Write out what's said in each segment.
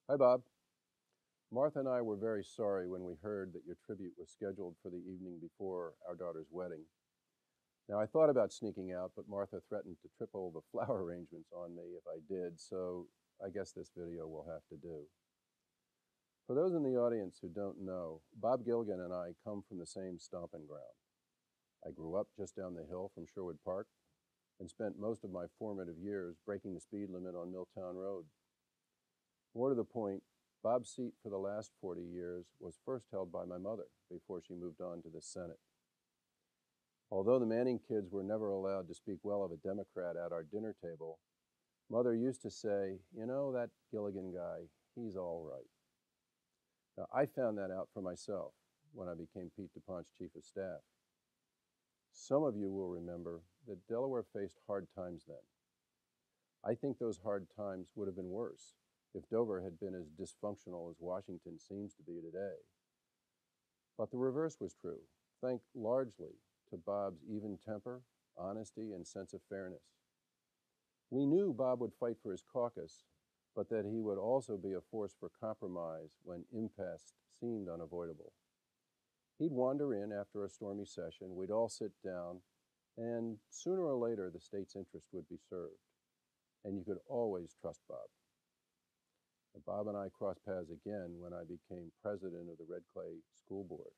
Hi, Bob. Martha and I were very sorry when we heard that your tribute was scheduled for the evening before our daughter's wedding. Now, I thought about sneaking out, but Martha threatened to triple the flower arrangements on me if I did, so I guess this video will have to do. For those in the audience who don't know, BobGillian and I come from the same stomping ground. I grew up just down the hill from Sherwood Park and spent most of my formative years breaking the speed limit on Milltown Road. More to the point, Bob's seat for the last 40 years was first held by my mother before she moved on to the Senate. Although the Manning kids were never allowed to speak well of a Democrat at our dinner table, Mother used to say, "You know, that Gilligan guy, he's all right." Now, I found that out for myself when I became Pete DuPont's chief of staff. Some of you will remember that Delaware faced hard times then. I think those hard times would have been worse if Dover had been as dysfunctional as Washington seems to be today. But the reverse was true, thanks largely to Bob's even temper, honesty, and sense of fairness. We knew Bob would fight for his caucus, but that he would also be a force for compromise when impasse seemed unavoidable. He'd wander in after a stormy session, we'd all sit down, and sooner or later the state's interest would be served. And you could always trust Bob. Bob and I crossed paths again when I became president of the Red Clay School Board.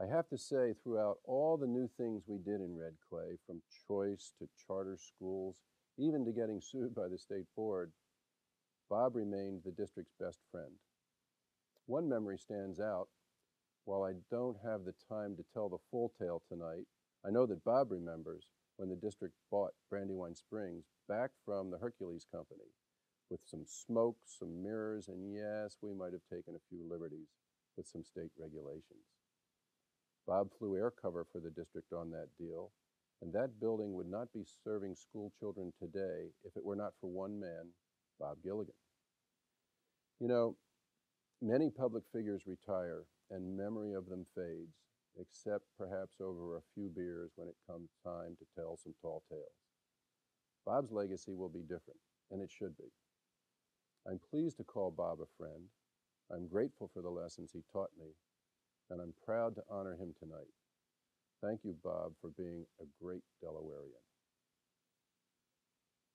I have to say, throughout all the new things we did in Red Clay, from choice to charter schools, even to getting sued by the state board, Bob remained the district's best friend. One memory stands out. While I don't have the time to tell the full tale tonight, I know that Bob remembers when the district bought Brandywine Springs back from the Hercules Company with some smoke, some mirrors, and yes, we might have taken a few liberties with some state regulations. Bob flew air cover for the district on that deal, and that building would not be serving school children today if it were not for one man, Bob Gillian. You know, many public figures retire and memory of them fades, except perhaps over a few beers when it comes time to tell some tall tales. Bob's legacy will be different, and it should be. I'm pleased to call Bob a friend. I'm grateful for the lessons he taught me, and I'm proud to honor him tonight. Thank you, Bob, for being a great Delawarean.